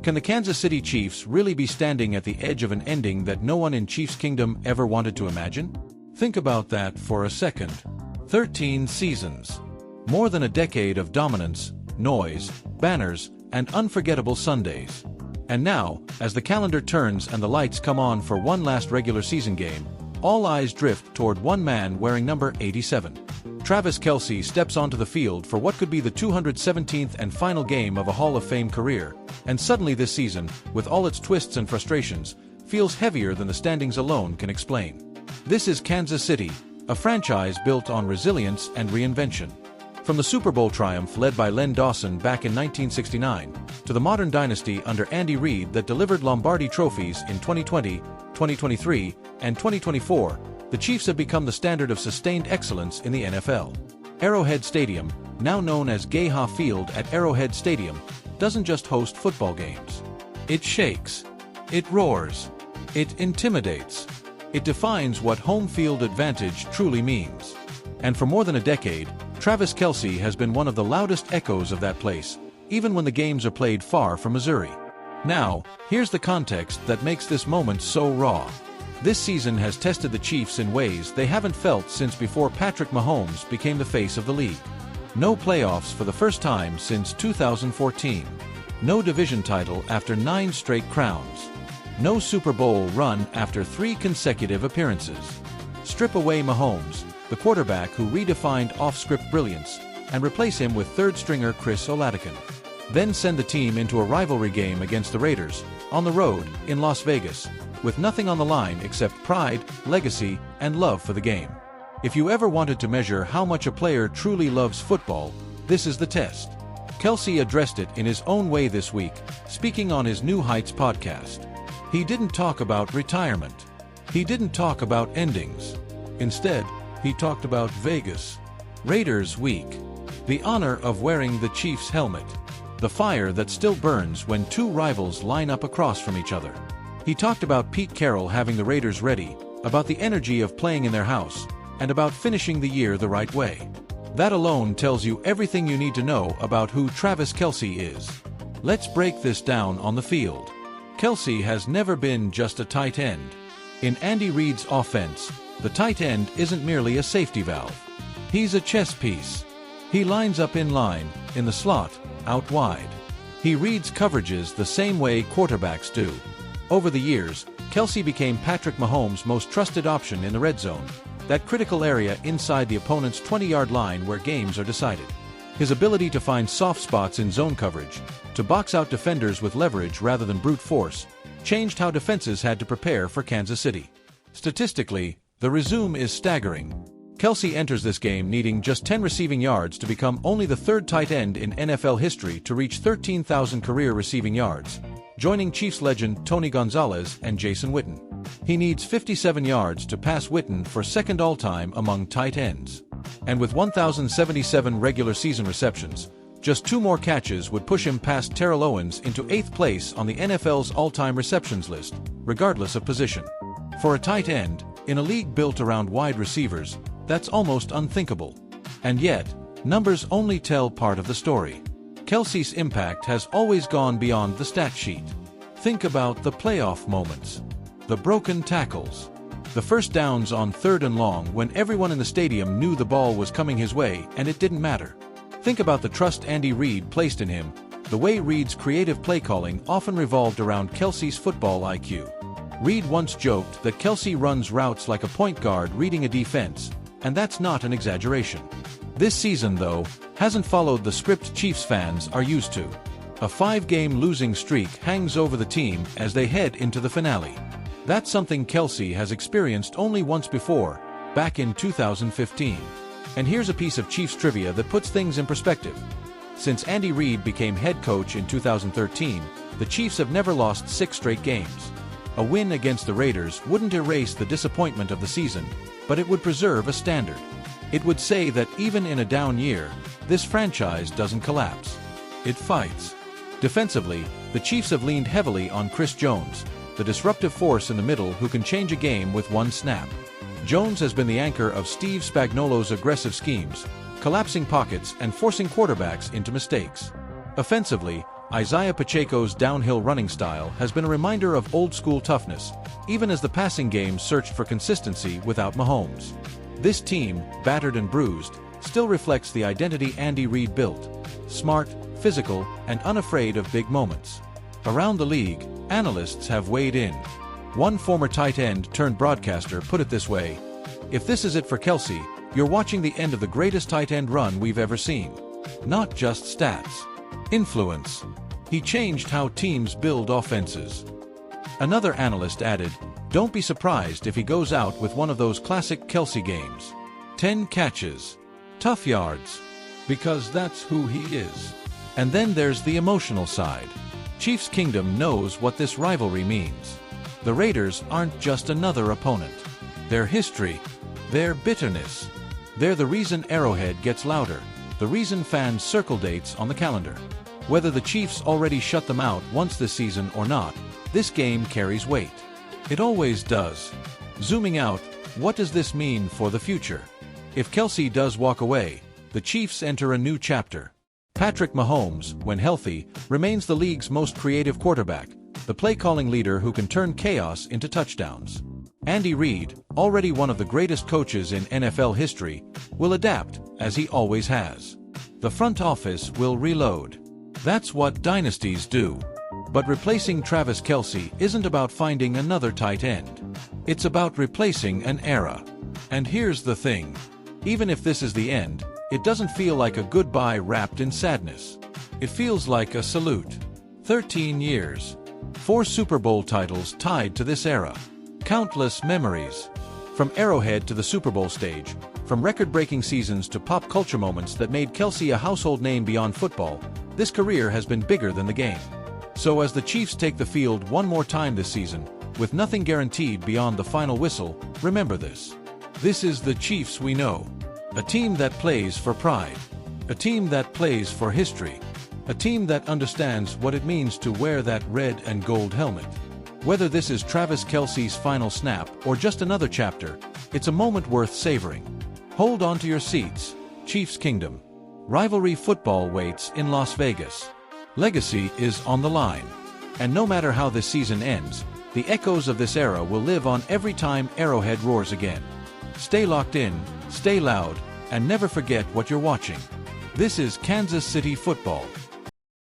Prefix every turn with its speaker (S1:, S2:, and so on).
S1: Can the Kansas City Chiefs really be standing at the edge of an ending that no one in Chiefs Kingdom ever wanted to imagine? Think about that for a second. 13 seasons. More than a decade of dominance, noise, banners, and unforgettable Sundays. And now, as the calendar turns and the lights come on for one last regular season game, all eyes drift toward one man wearing number 87. Travis Kelce steps onto the field for what could be the 217th and final game of a Hall of Fame career, and suddenly this season, with all its twists and frustrations, feels heavier than the standings alone can explain. This is Kansas City, a franchise built on resilience and reinvention. From the Super Bowl triumph led by Len Dawson back in 1969, to the modern dynasty under Andy Reid that delivered Lombardi trophies in 2020, 2023, and 2024, the Chiefs have become the standard of sustained excellence in the NFL. Arrowhead Stadium, now known as Gayha Field at Arrowhead Stadium, doesn't just host football games. It shakes. It roars. It intimidates. It defines what home field advantage truly means. And for more than a decade, Travis Kelce has been one of the loudest echoes of that place, even when the games are played far from Missouri. Now, here's the context that makes this moment so raw. This season has tested the Chiefs in ways they haven't felt since before Patrick Mahomes became the face of the league. No playoffs for the first time since 2014. No division title after 9 straight crowns. No Super Bowl run after 3 consecutive appearances. Strip away Mahomes, the quarterback who redefined off-script brilliance, and replace him with third-stringer Chris Oladipo. Then send the team into a rivalry game against the Raiders, on the road, in Las Vegas, with nothing on the line except pride, legacy, and love for the game. If you ever wanted to measure how much a player truly loves football, this is the test. Kelce addressed it in his own way this week, speaking on his New Heights podcast. He didn't talk about retirement. He didn't talk about endings. Instead, he talked about Vegas. Raiders Week. The honor of wearing the Chiefs helmet. The fire that still burns when 2 rivals line up across from each other. He talked about Pete Carroll having the Raiders ready, about the energy of playing in their house, and about finishing the year the right way. That alone tells you everything you need to know about who Travis Kelce is. Let's break this down on the field. Kelce has never been just a tight end. In Andy Reid's offense, the tight end isn't merely a safety valve. He's a chess piece. He lines up in line, in the slot, out wide. He reads coverages the same way quarterbacks do. Over the years, Kelce became Patrick Mahomes' most trusted option in the red zone, that critical area inside the opponent's 20-yard line where games are decided. His ability to find soft spots in zone coverage, to box out defenders with leverage rather than brute force, changed how defenses had to prepare for Kansas City. Statistically, the resume is staggering. Kelce enters this game needing just 10 receiving yards to become only the 3rd tight end in NFL history to reach 13,000 career receiving yards, joining Chiefs legend Tony Gonzalez and Jason Witten. He needs 57 yards to pass Witten for 2nd all-time among tight ends. And with 1,077 regular season receptions, just 2 more catches would push him past Terrell Owens into 8th place on the NFL's all-time receptions list, regardless of position. For a tight end, in a league built around wide receivers, that's almost unthinkable. And yet, numbers only tell part of the story. Kelce's impact has always gone beyond the stat sheet. Think about the playoff moments. The broken tackles. The first downs on 3rd and long when everyone in the stadium knew the ball was coming his way and it didn't matter. Think about the trust Andy Reid placed in him. The way Reid's creative play calling often revolved around Kelce's football IQ. Reid once joked that Kelce runs routes like a point guard reading a defense, and that's not an exaggeration. This season, though, hasn't followed the script Chiefs fans are used to. A 5-game losing streak hangs over the team as they head into the finale. That's something Kelce has experienced only once before, back in 2015. And here's a piece of Chiefs trivia that puts things in perspective. Since Andy Reid became head coach in 2013, the Chiefs have never lost 6 straight games. A win against the Raiders wouldn't erase the disappointment of the season, but it would preserve a standard. It would say that even in a down year, this franchise doesn't collapse. It fights. Defensively, the Chiefs have leaned heavily on Chris Jones, the disruptive force in the middle who can change a game with one snap. Jones has been the anchor of Steve Spagnuolo's aggressive schemes, collapsing pockets and forcing quarterbacks into mistakes. Offensively, Isaiah Pacheco's downhill running style has been a reminder of old-school toughness, even as the passing game searched for consistency without Mahomes. This team, battered and bruised, still reflects the identity Andy Reid built: smart, physical, and unafraid of big moments. Around the league, analysts have weighed in. One former tight end turned broadcaster put it this way: "If this is it for Kelce, you're watching the end of the greatest tight end run we've ever seen." Not just stats. Influence. He changed how teams build offenses. Another analyst added, "Don't be surprised if he goes out with one of those classic Kelce games. 10 catches. Tough yards. Because that's who he is." And then there's the emotional side. Chiefs Kingdom knows what this rivalry means. The Raiders aren't just another opponent. Their history, their bitterness. They're the reason Arrowhead gets louder, the reason fans circle dates on the calendar. Whether the Chiefs already shut them out once this season or not, this game carries weight. It always does. Zooming out, what does this mean for the future? If Kelce does walk away, the Chiefs enter a new chapter. Patrick Mahomes, when healthy, remains the league's most creative quarterback, the play-calling leader who can turn chaos into touchdowns. Andy Reid, already one of the greatest coaches in NFL history, will adapt, as he always has. The front office will reload. That's what dynasties do. But replacing Travis Kelce isn't about finding another tight end. It's about replacing an era. And here's the thing. Even if this is the end, it doesn't feel like a goodbye wrapped in sadness. It feels like a salute. 13 years. 4 Super Bowl titles tied to this era. Countless memories. From Arrowhead to the Super Bowl stage, from record-breaking seasons to pop culture moments that made Kelce a household name beyond football, this career has been bigger than the game. So as the Chiefs take the field one more time this season, with nothing guaranteed beyond the final whistle, remember this. This is the Chiefs we know. A team that plays for pride. A team that plays for history. A team that understands what it means to wear that red and gold helmet. Whether this is Travis Kelce's final snap or just another chapter, it's a moment worth savoring. Hold on to your seats, Chiefs Kingdom. Rivalry football waits in Las Vegas. Legacy is on the line. And no matter how this season ends, the echoes of this era will live on every time Arrowhead roars again. Stay locked in, stay loud, and never forget what you're watching. This is Kansas City football.